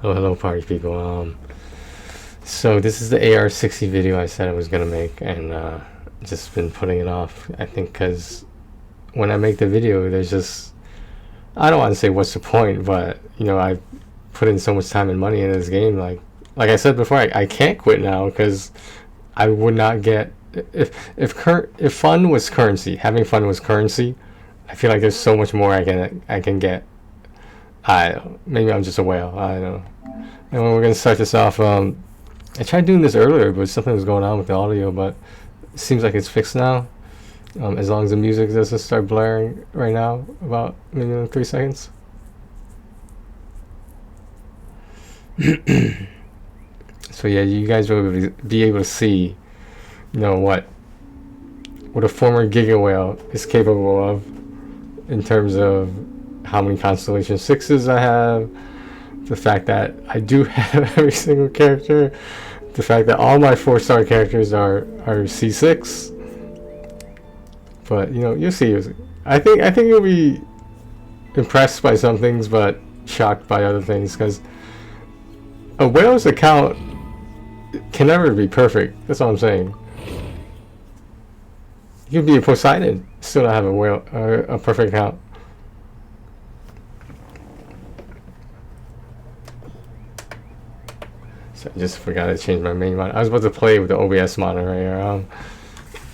Hello party people. So this is the AR60 video I said I was gonna make, and just been putting it off. I think because when I make the video, there's just, I don't want to say what's the point, but you know, I put in so much time and money in this game. Like I said before, I can't quit now because I would not get, if fun was currency, having fun was currency. I feel like there's so much more I can get. Maybe I'm just a whale. I don't know. And we're gonna start this off. I tried doing this earlier, but something was going on with the audio. But it seems like it's fixed now. As long as the music doesn't start blaring right now, about maybe in 3 seconds. So yeah, you guys will be able to see, you know, what a former Giga Whale is capable of in terms of how many Constellation 6s I have, the fact that I do have every single character, the fact that all my 4-star characters are C6. But you know, you'll see. I think you'll be impressed by some things, but shocked by other things, because a whale's account can never be perfect. That's all I'm saying. You could be a Poseidon, still not have a whale, a perfect account. So I just forgot to change my main monitor. I was about to play with the OBS monitor right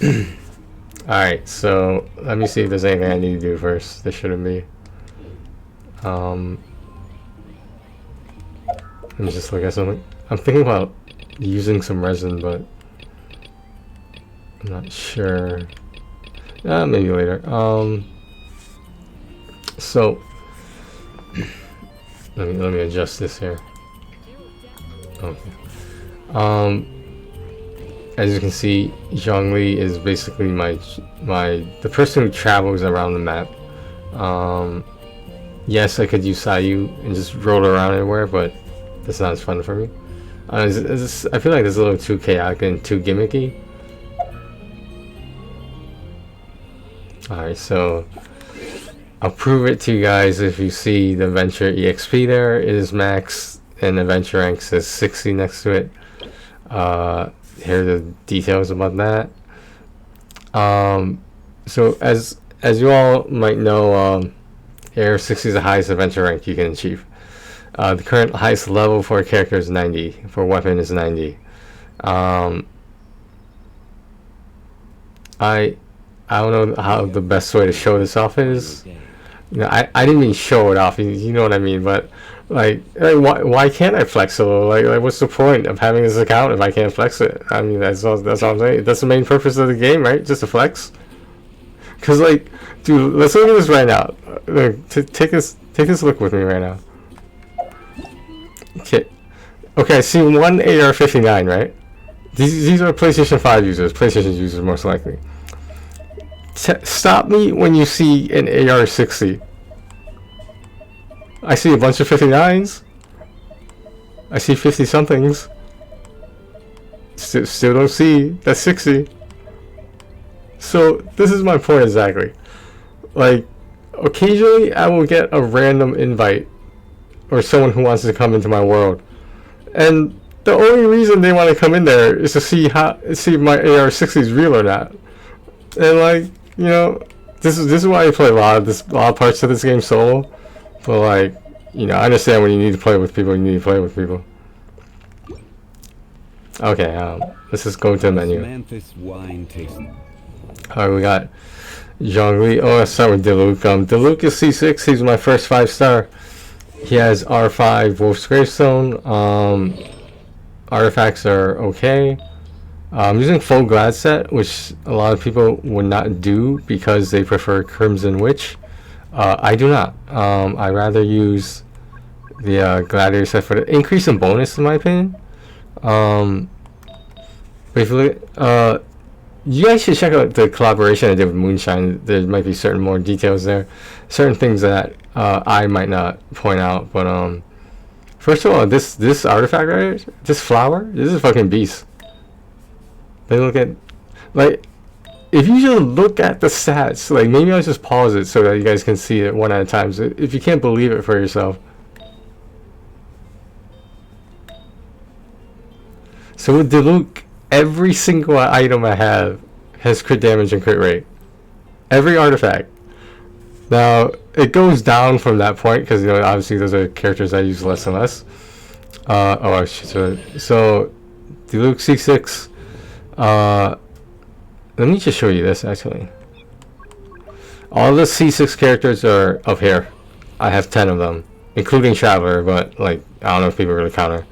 here. Alright, so let me see if there's anything I need to do first. There shouldn't be. Let me just look at something. I'm thinking about using some resin, but I'm not sure. Maybe later. So let me adjust this here. Okay. As you can see, Zhongli is basically the person who travels around the map. Yes, I could use Sayu and just roll around everywhere, but that's not as fun for me. I feel like it's a little too chaotic and too gimmicky. Alright, so I'll prove it to you guys. If you see the Venture EXP there, it is max, and the Venture rank says 60 next to it. Here are the details about that. So as you all might know, AR60 is the highest adventure rank you can achieve. The current highest level for a character is 90. For a weapon is 90. I don't know how the best way to show this off is. You know, I didn't mean show it off. You know what I mean, but like why can't I flex it? Like what's the point of having this account if I can't flex it? I mean, that's all I'm saying. That's the main purpose of the game, right? Just to flex. Cause like, dude, let's look at this right now. Take this look with me right now. Okay, I see one AR59, right? These are PlayStation 5 users, PlayStation users most likely. Stop me when you see an AR60. I see a bunch of 59s. I see 50 somethings. Still don't see that 60. So this is my point exactly. Like, occasionally I will get a random invite or someone who wants to come into my world, and the only reason they want to come in there is to see if my AR60 is real or not. And like, you know, this is why I play a lot of parts of this game solo. But like, you know, I understand when you need to play with people, you need to play with people. Okay, let's just go to the menu. Alright, we got Zhongli. Oh, let's start with Diluc. Diluc is C6. He's my first 5-star. He has R5 Wolf's Gravestone. Artifacts are okay. I'm using full Glad set, which a lot of people would not do because they prefer Crimson Witch. I do not. I rather use the Gladiator set for the increase in bonus, in my opinion. Briefly, you guys should check out the collaboration I did with Moonshine. There might be certain more details there, certain things that I might not point out. But first of all, this artifact right here, this flower, this is a fucking beast. They look at, like, if you just look at the stats, like maybe I'll just pause it so that you guys can see it one at a time. So if you can't believe it for yourself. So with Diluc, every single item I have has crit damage and crit rate. Every artifact. Now it goes down from that point because obviously those are characters I use less and less. Oh shit! So Diluc C6. Let me just show you this actually. All the C6 characters are up here. I have 10 of them, including Traveler, but like I don't know if people really count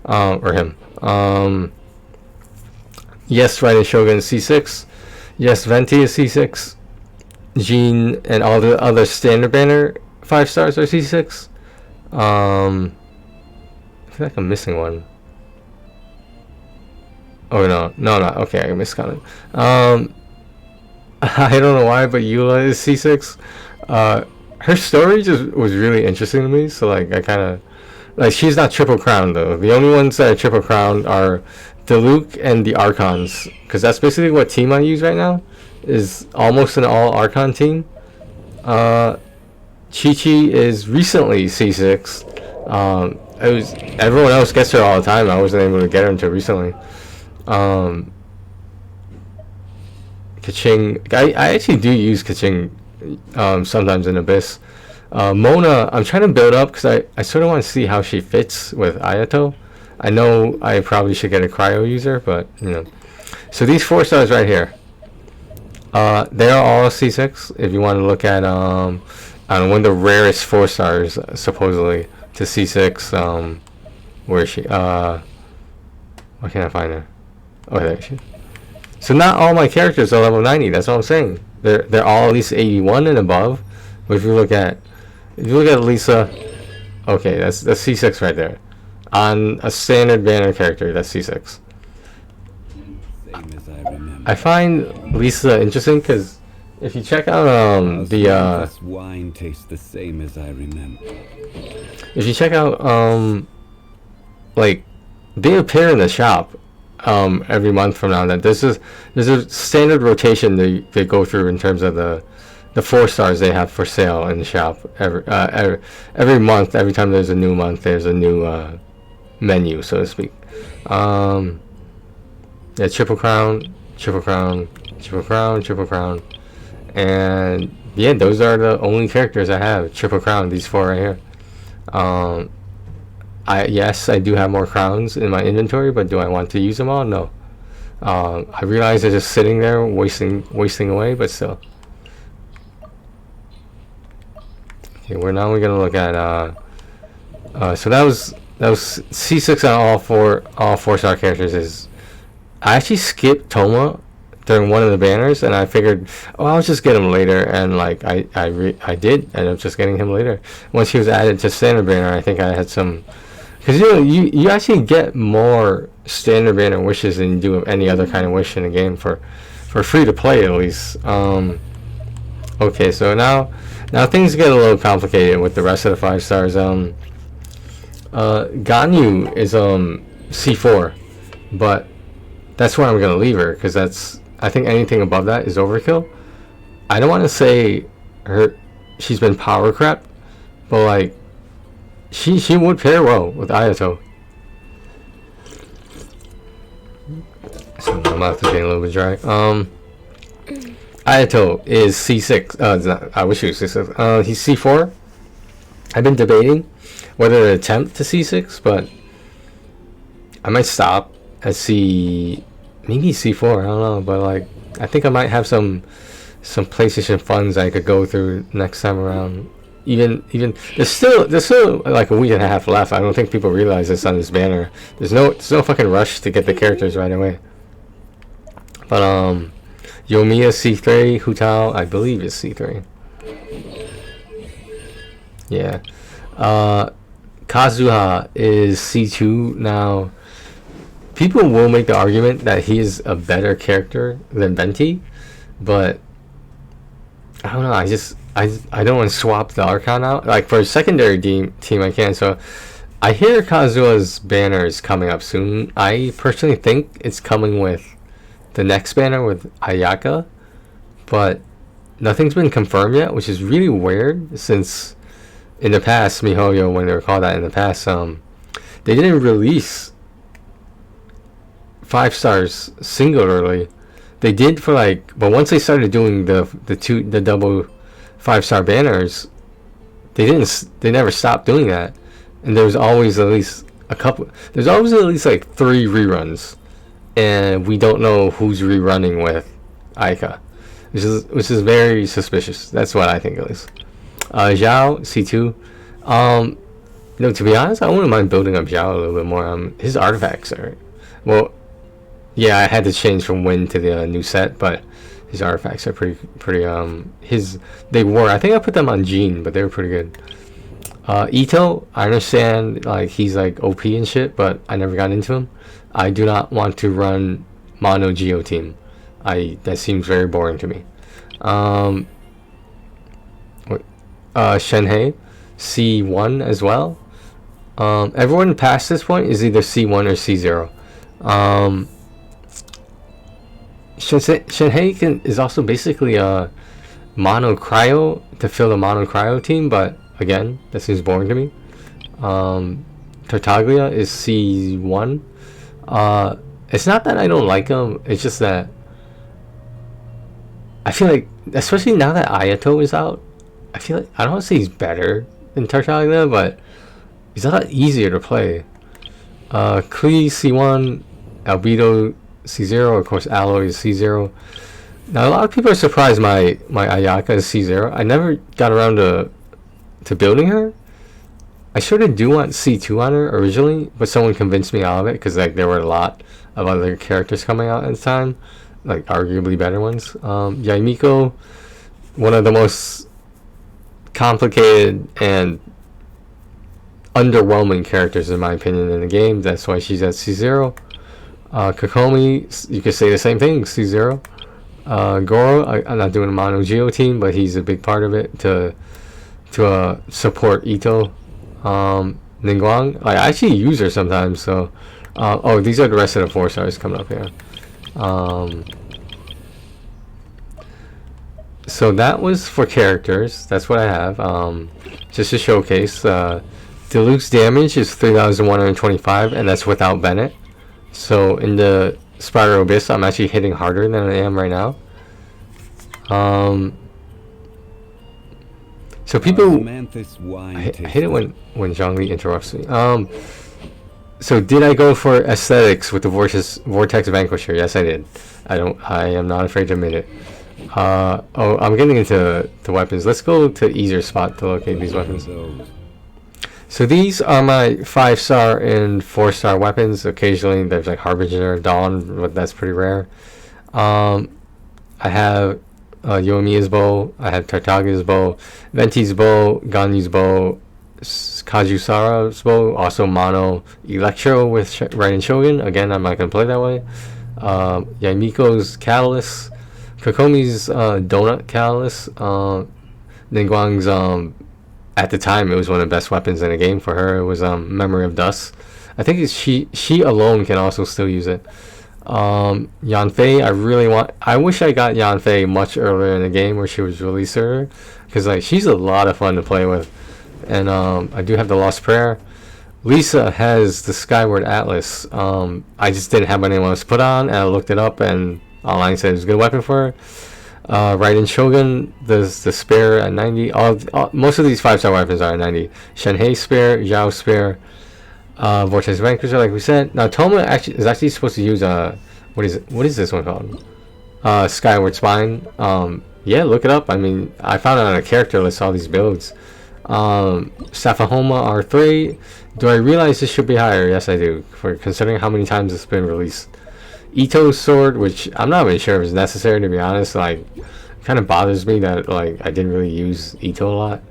her or him. Yes, Raiden Shogun is C6. Yes, Venti is C6. Jean and all the other standard banner 5 stars are C6. I feel like I'm missing one. Oh no. Okay, I miscounted. I don't know why, but Eula is C6. Her story just was really interesting to me. So like, I kind of like she's not triple crown though. The only ones that are triple crown are Diluc and the Archons, because that's basically what team I use right now. Is almost an all Archon team. Chi-Chi is recently C6. Everyone else gets her all the time. I wasn't able to get her until recently. Kaching, I actually do use Kaching sometimes in Abyss. Mona, I'm trying to build up because I sort of want to see how she fits with Ayato. I know I probably should get a cryo user, but So these 4 stars right here, they are all C6. If you want to look at one of the rarest 4 stars supposedly to C6. Where is she? Why can't I find her? Oh, there she is. So not all my characters are level 90. That's what I'm saying. They're all at least 81 and above. But if you look at Lisa, okay, that's C6 right there. On a standard banner character, that's C6. Same as I remember. I find Lisa interesting because if you check out This wine tastes the same as I remember. if you check out like they appear in the shop every month from now and then. There's a standard rotation they go through in terms of the 4 stars they have for sale in the shop every month. Every time there's a new month, there's a new menu, so to speak. Yeah, triple crown, and yeah, those are the only characters I have. Triple crown, these 4 right here. Yes, I do have more crowns in my inventory, but do I want to use them all? No. I realize they're just sitting there wasting away, but still. Okay, we're gonna look at so that was C6 on all 4 star characters. I actually skipped Toma during one of the banners, and I figured, I'll just get him later, and like I did end up just getting him later. Once he was added to standard banner, I think I had some, because you actually get more standard banner wishes than you do of any other kind of wish in the game for free to play at least. Okay, so now things get a little complicated with the rest of the 5 stars. Ganyu is C4, but that's where I'm gonna leave her, because I think anything above that is overkill. I don't want to say she's been power crept, but like she would pair well with Ayato. So I'm gonna have to get a little bit dry. Ayato is C6. I wish he was C6. He's C4. I've been debating whether to attempt to C6, but I might stop at maybe C4. I don't know, but like I think I might have some PlayStation funds I could go through next time around. Even there's still like a week and a half left. I don't think people realize this on this banner. There's no fucking rush to get the characters right away. But Yomiya C3, Hutao I believe is C3. Yeah. Kazuha is C2 now. People will make the argument that he is a better character than Venti, but I don't know. I don't want to swap the Archon out. Like for a secondary team, I can. So I hear Kazuha's banner is coming up soon. I personally think it's coming with the next banner with Ayaka. but nothing's been confirmed yet, which is really weird since in the past, MiHoYo, when they were called that in the past, they didn't release 5 stars singularly. They did for like, but once they started doing the double 5-star banners, they never stopped doing that. And there's always at least like 3 reruns, and we don't know who's rerunning with Aika, which is very suspicious. That's what I think at least. Zhao C2. To be honest, I wouldn't mind building up Zhao a little bit more. His artifacts are, well, yeah, I had to change from Win to the new set, but his artifacts are pretty. I think I put them on Jean, but they were pretty good. Ito, I understand, like, he's like OP and shit, but I never got into him. I do not want to run mono Geo team. That seems very boring to me. Shenhei, C1 as well. Everyone past this point is either C1 or C0. Shenhei is also basically a mono cryo to fill the mono cryo team, but again, that seems boring to me. Tartaglia is C1. It's not that I don't like him, it's just that I feel like, especially now that Ayato is out, I feel like, I don't want to say he's better than Tartaglia, but he's a lot easier to play. Klee C1, Albedo C0, of course Alloy is C0. Now a lot of people are surprised my Ayaka is C0. I never got around to building her. I sort of do want C2 on her originally, but someone convinced me out of it because like there were a lot of other characters coming out at the time, like arguably better ones. Yaimiko, one of the most complicated and underwhelming characters in my opinion in the game. That's why she's at C0. Kokomi, you could say the same thing, C0. Goro, I'm not doing a mono Geo team, but he's a big part of it to support Ito. Ningguang, I actually use her sometimes, so these are the rest of the 4 stars coming up here. So that was for characters. That's what I have. Just to showcase, deluxe damage is 3,125, and that's without Bennett. So in the Spiral Abyss, I'm actually hitting harder than I am right now. So people, I hate it when Zhongli interrupts me. So did I go for aesthetics with the Vortex Vanquisher? Yes, I did. I am not afraid to admit it. I'm getting into the weapons. Let's go to easier spot to locate these weapons. So these are my 5-star and 4-star weapons. Occasionally there's like Harbinger, Dawn, but that's pretty rare. I have Yoimiya's bow, I have Tartaglia's bow, Venti's bow, Ganyu's bow, Kajusara's bow, also mono Electro with Raiden Shogun. Again, I'm not going to play that way. Yaimiko's Catalyst, Kokomi's Donut Catalyst, Ningguang's, at the time, it was one of the best weapons in the game for her. It was Memory of Dust. I think she alone can also still use it. Yanfei, I wish I got Yanfei much earlier in the game where she was released earlier, because like she's a lot of fun to play with. And I do have the Lost Prayer. Lisa has the Skyward Atlas. I just didn't have anyone else to put on, and I looked it up, and online said it was a good weapon for her. Raiden Shogun, the spare at 90. Most of these 5-star weapons are at 90. Shenhei spare, Zhao spare, Vortex Vanquisher, like we said. Now Toma is actually supposed to use what is this one called? Skyward Spine. Yeah, look it up. I mean, I found it on a character list, all these builds. Safahoma R3. Do I realize this should be higher? Yes, I do, for considering how many times it's been released. Ito's sword, which I'm not really sure if it's necessary, to be honest. Like, it kind of bothers me that like I didn't really use Ito a lot,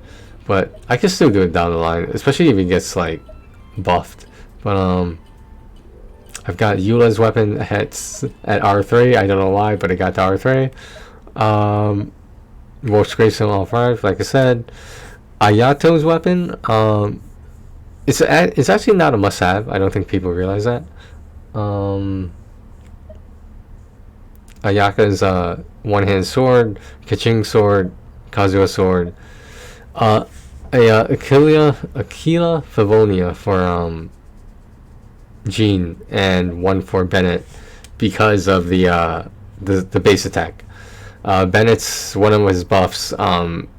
but I can still do it down the line, especially if it gets like buffed. But I've got Eula's weapon at R3. I don't know why, but it got to R3. Wolf's Gravestone all 5, like I said. Ayato's weapon, it's actually not a must-have. I don't think people realize that. Ayaka's one-hand sword, Kaching sword, Kazuha sword, Aquila Favonia for Jean, and one for Bennett because of the base attack. Bennett's one of his buffs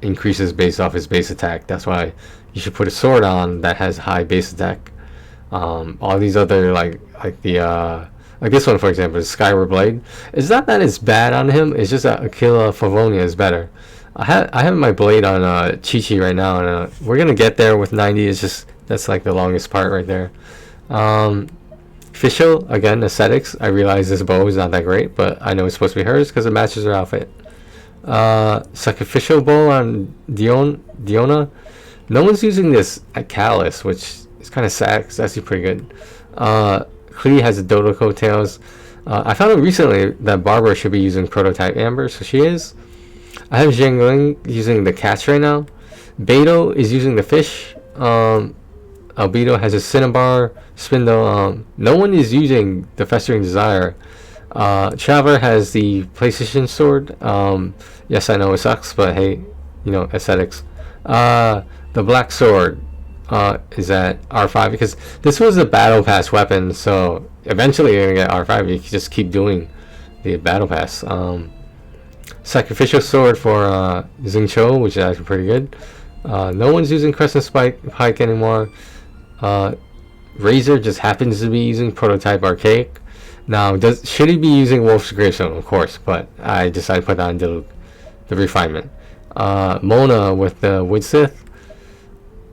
increases based off his base attack. That's why you should put a sword on that has high base attack. All these other like this one, for example, is Skyward Blade. It's not that it's bad on him. It's just that Aquila Favonia is better. I have my blade on Chi-Chi right now, and we're gonna get there with 90. It's just that's like the longest part right there. Official, again, aesthetics. I realize this bow is not that great, but I know it's supposed to be hers because it matches her outfit. Sacrificial bow on Diona. No one's using this at Callus, which is kind of sad because that's actually pretty good. Klee has a Dodo coattails. I found out recently that Barbara should be using prototype Amber, so she is. I have Zhangling using the cats right now. Beto is using the fish. Albedo has a Cinnabar, Spindle. No one is using the Festering Desire. Traveler has the PlayStation Sword. Yes, I know it sucks, but hey, you know, aesthetics. The Black Sword is at R5 because this was a Battle Pass weapon, so eventually you're going to get R5. You can just keep doing the Battle Pass. Sacrificial Sword for Xingqiu, which is actually pretty good. No one's using Crescent Pike anymore. Razor just happens to be using Prototype Archaic. Now, should he be using Wolf's Gravestone? Of course, but I decided to put that on the refinement. Mona with the Widsith.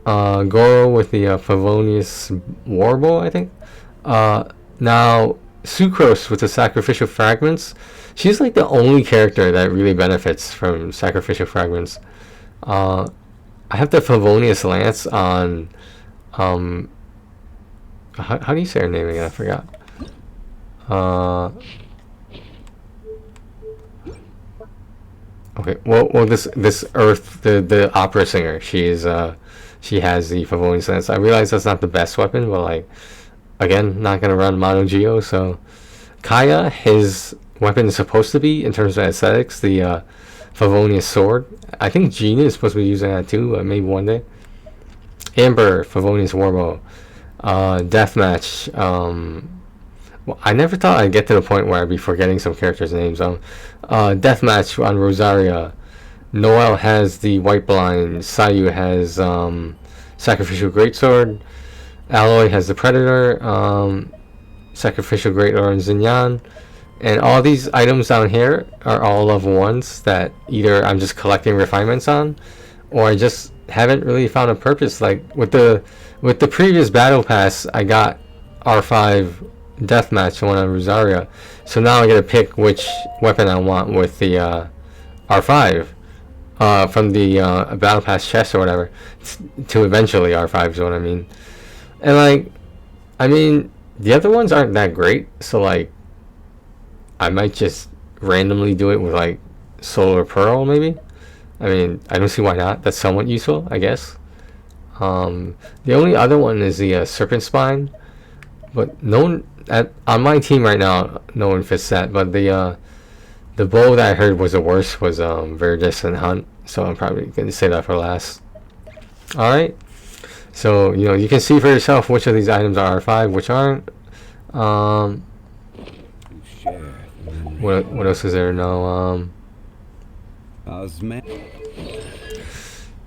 Goro with the Favonius Warbow, I think. Now, Sucrose with the Sacrificial Fragments. She's like the only character that really benefits from Sacrificial Fragments. I have the Favonius Lance on... how do you say her name again? I forgot. Okay, well, this Earth, the opera singer, she has the Favonius Lance. I realize that's not the best weapon, but like, again, not gonna run Mono Geo. So, Kaya, his weapon is supposed to be, in terms of aesthetics, the Favonius Sword. I think Gina is supposed to be using that too, maybe one day. Amber, Favonius Warbow. Deathmatch. Well, I never thought I'd get to the point where I'd be forgetting some characters' names. Deathmatch on Rosaria. Noel has the White Blind. Sayu has Sacrificial Greatsword. Alloy has the Predator. Sacrificial Greatsword and Zinyan. And all these items down here are all level 1s that either I'm just collecting refinements on, or I just haven't really found a purpose. Like with the previous battle pass, I got R5 deathmatch one on Rosaria, so now I get to pick which weapon I want with the R5 from the battle pass chest or whatever, to eventually R5 is what I mean. And like, I mean, the other ones aren't that great, so like, I might just randomly do it with like Solar Pearl maybe. I mean, I don't see why not. That's somewhat useful, I guess. The only other one is the Serpent Spine, but no one on my team right now, no one fits that. But the bow that I heard was the worst was Very Distant Hunt, so I'm probably going to say that for last. All right, so you know, you can see for yourself which of these items are R5, which aren't. What else is there? No.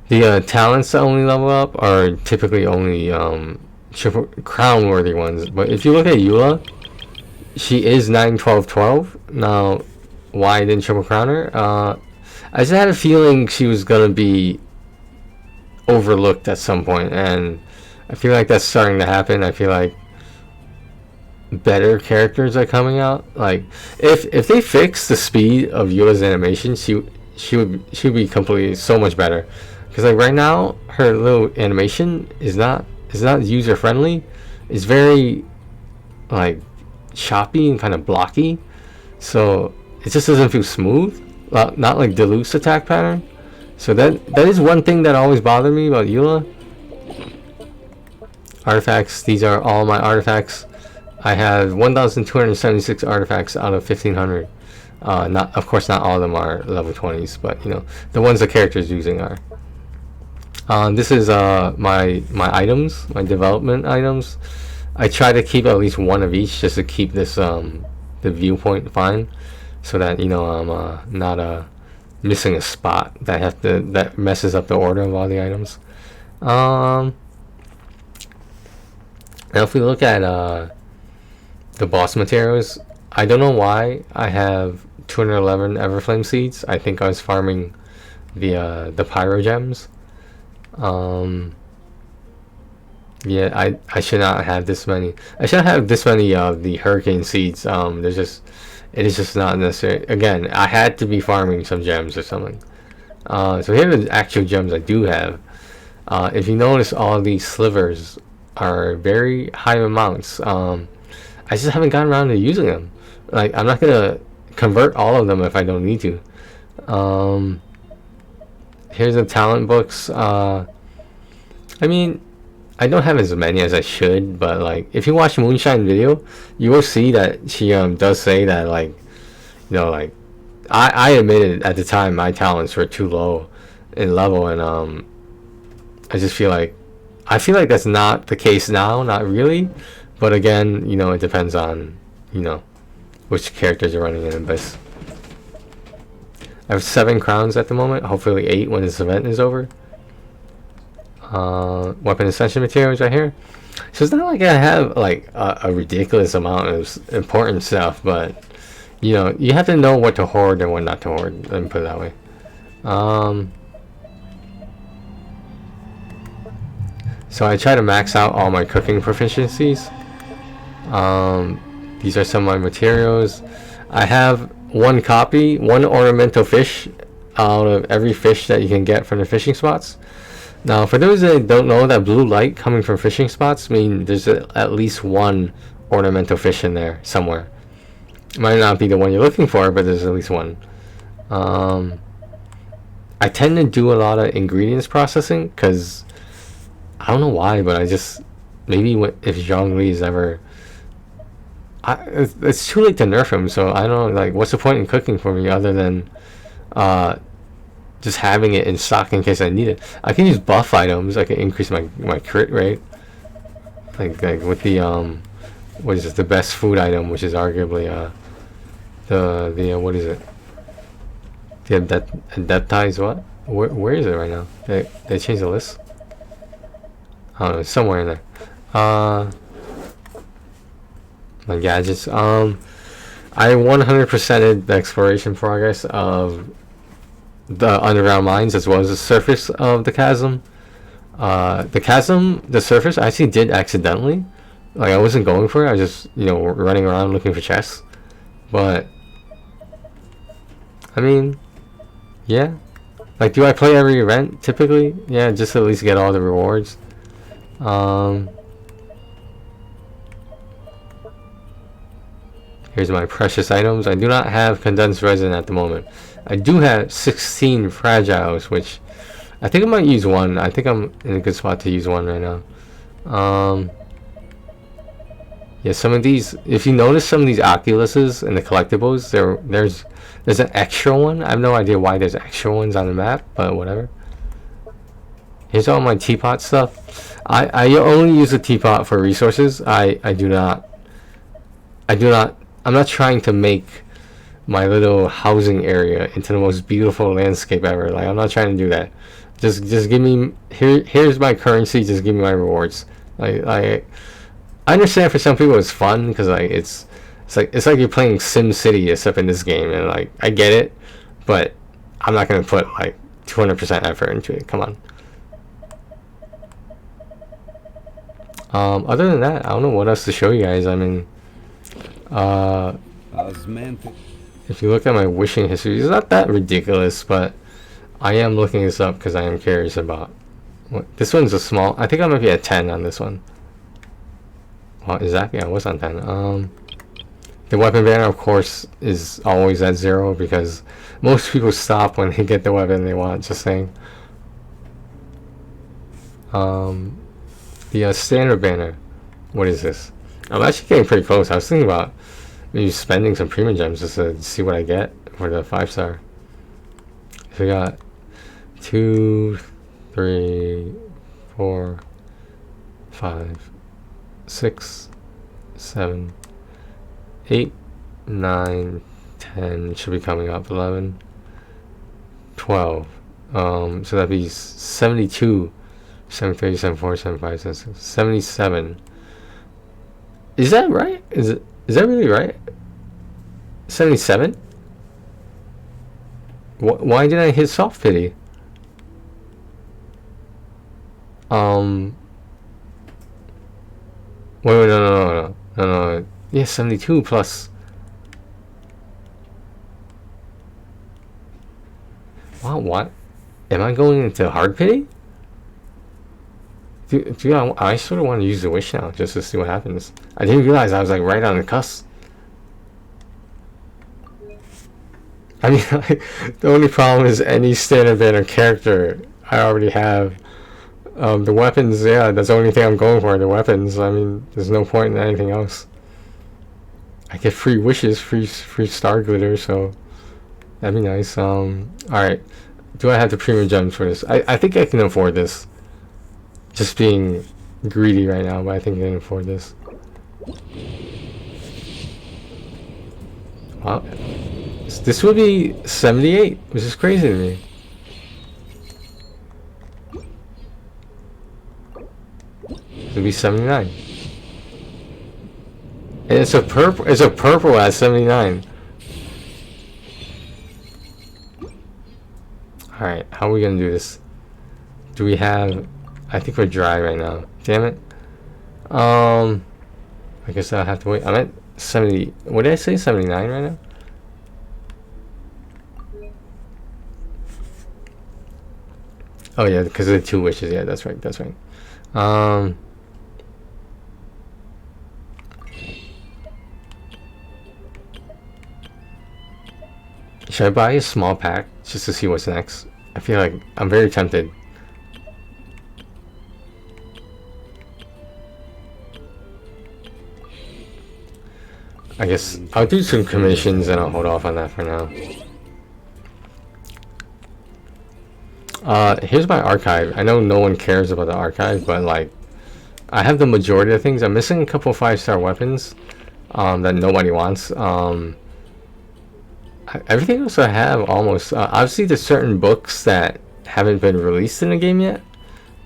The talents that only level up are typically only triple crown worthy ones. But if you look at Eula, she is 9, 12, 12. Now, why didn't triple crown her? I just had a feeling she was gonna be overlooked at some point, and I feel like that's starting to happen. I feel like better characters are coming out. Like if they fix the speed of Eula's animation, she would be completely so much better. Because like right now, her little animation is not user friendly. It's very like choppy and kind of blocky, so it just doesn't feel smooth. Not like Deluxe attack pattern. So that is one thing that always bothered me about Eula. Artifacts. These are all my artifacts. I have 1,276 artifacts out of 1,500. Not, of course, not all of them are level 20s, but you know, the ones the character's using are. This is my items, my development items. I try to keep at least one of each just to keep this the viewpoint fine, so that you know I'm not missing a spot that messes up the order of all the items. Now if we look at the boss materials, I don't know why I have 211 Everflame seeds. I think I was farming the pyro gems. Yeah, I should not have this many. I should have this many of the hurricane seeds. It is just not necessary. Again, I had to be farming some gems or something. So here are the actual gems I do have. If you notice, all these slivers are very high amounts. I just haven't gotten around to using them. Like, I'm not gonna convert all of them if I don't need to. Here's the talent books. I mean, I don't have as many as I should, but like, if you watch Moonshine video, you will see that she does say that, like, you know, like, I admitted at the time my talents were too low in level, and I feel like that's not the case now, not really, but again, you know, it depends on, you know, which characters are running in Abyss. I have 7 crowns at the moment, hopefully 8 when this event is over. Weapon ascension materials right here. So it's not like I have like a ridiculous amount of important stuff, but you know, you have to know what to hoard and what not to hoard, let me put it that way. So I try to max out all my cooking proficiencies. These are some of my materials. I have one ornamental fish out of every fish that you can get from the fishing spots. Now, for those that don't know, that blue light coming from fishing spots mean there's at least one ornamental fish in there somewhere. It might not be the one you're looking for, but there's at least one. I tend to do a lot of ingredients processing because I don't know why, but I just, maybe if Zhongli is ever, it's too late to nerf him, so I don't know, like, what's the point in cooking for me other than just having it in stock in case I need it. I can use buff items. I can increase my crit rate, like with the what is it, the best food item, which is arguably the what is it, the adeptize what, where is it right now? They changed the list. I don't know, it's somewhere in there. My gadgets. I 100%ed the exploration progress of the underground mines as well as the surface of the chasm. The surface, I actually did accidentally. Like, I wasn't going for it. I was just, you know, running around looking for chests. But I mean, yeah. Like, do I play every event typically? Yeah, just to at least get all the rewards. Here's my precious items. I do not have condensed resin at the moment. I do have 16 fragiles, which I think I might use one. I think I'm in a good spot to use one right now. Yeah, some of these, if you notice some of these Oculuses and the collectibles, there's an extra one. I have no idea why there's extra ones on the map, but whatever. Here's all my teapot stuff. I only use the teapot for resources. I'm not trying to make my little housing area into the most beautiful landscape ever. Like, I'm not trying to do that. Just give me, here's my currency, just give me my rewards. Like, I understand for some people it's fun because like it's like you're playing Sim City except in this game, and like I get it, but I'm not gonna put like 200% effort into it. Come on. Other than that, I don't know what else to show you guys. I mean, if you look at my wishing history, it's not that ridiculous, but I am looking this up because I am curious about this one's a small. I think I might be at 10 on this one. Well, exactly, I was on 10. The weapon banner, of course, is always at 0 because most people stop when they get the weapon they want. Just saying. The standard banner. What is this? I'm actually getting pretty close. I was thinking about maybe spending some premium gems just to see what I get for the 5-star. So we got 2, 3, 4, 5, 6, 7, 8, 9, 10 should be coming up. 11, 12. So that'd be 72, 73, 74, 75, 76, 77. Is that right? Is that really right? 77? Why did I hit soft pity? Wait, no. Yeah, 72 plus. Wow, what? Am I going into hard pity? Dude, I sort of want to use the wish now just to see what happens. I didn't realize I was like right on the cusp. I mean, like, the only problem is any standard banner character I already have. The weapons, yeah, that's the only thing I'm going for, the weapons. I mean, there's no point in anything else. I get free wishes, free star glitter, so that'd be nice. Alright. Do I have the premium gems for this? I think I can afford this. Just being greedy right now, but I think I can afford this. Wow. This would be 78, which is crazy to me. It would be 79. And it's a purple at 79. Alright, how are we gonna do this? Do we have... I think we're dry right now. Damn it. I guess I'll have to wait. I'm at 70... What did I say? 79 right now? Oh yeah, because of the 2 wishes. Yeah, that's right. Should I buy a small pack just to see what's next? I feel like I'm very tempted. I guess I'll do some commissions and I'll hold off on that for now. Here's my archive. I know no one cares about the archive, but like, I have the majority of things. I'm missing a couple 5-star weapons that nobody wants. Everything else I have almost. Obviously, there's certain books that haven't been released in the game yet.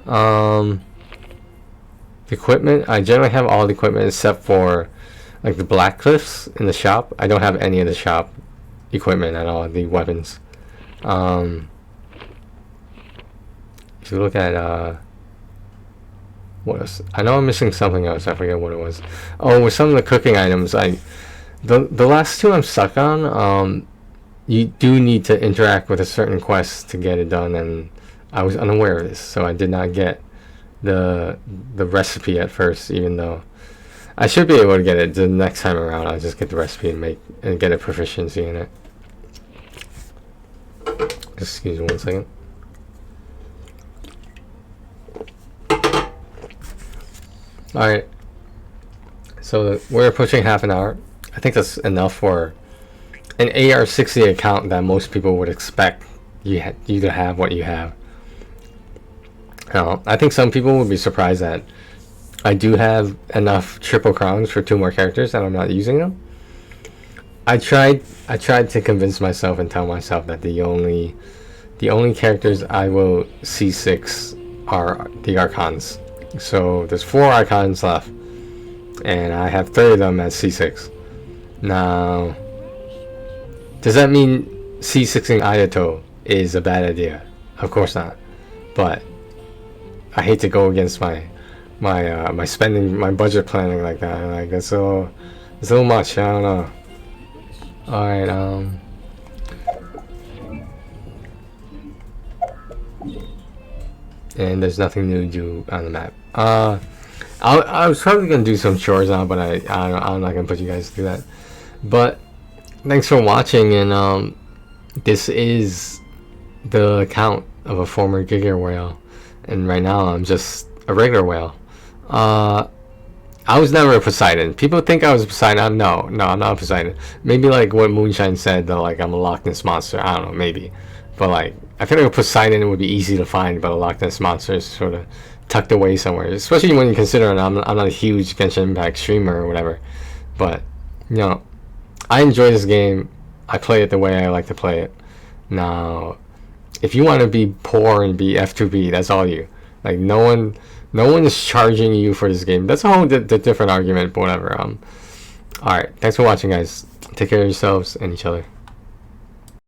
The equipment, I generally have all the equipment except for like the Black Cliffs in the shop. I don't have any of the shop equipment at all, the weapons. If you look at what else? I know I'm missing something else. I forget what it was. Oh, with some of the cooking items, the last 2 I'm stuck on. You do need to interact with a certain quest to get it done, and I was unaware of this, so I did not get the recipe at first, even though I should be able to get it the next time around. I'll just get the recipe and get a proficiency in it. Excuse me 1 second. Alright, so we're approaching half an hour. I think that's enough for an AR60 account that most people would expect you to have what you have. I think some people would be surprised that I do have enough triple crowns for 2 more characters and I'm not using them. I tried to convince myself and tell myself that the only characters I will C6 are the Archons. So there's 4 Archons left, and I have 3 of them at C6. Now, does that mean C6ing Ayato is a bad idea? Of course not. But I hate to go against my spending, my budget planning like that. Like it's a little much. I don't know. All right. And there's nothing new to do on the map. I was probably gonna do some chores now, but I'm not gonna put you guys through that. But thanks for watching, and this is the account of a former Giga whale, and right now I'm just a regular whale. I was never a Poseidon. People think I was a Poseidon. No, I'm not a Poseidon. Maybe like what Moonshine said, that like I'm a Loch Ness monster. I don't know, maybe. But like, I feel like a Poseidon would be easy to find, but a Loch Ness monster is sort of tucked away somewhere. Especially when you consider I'm not a huge Genshin Impact streamer or whatever. But, you know, I enjoy this game. I play it the way I like to play it. Now, if you want to be poor and be F2B, that's all you. Like, no one is charging you for this game. That's a whole different argument, but whatever. Alright, thanks for watching, guys. Take care of yourselves and each other.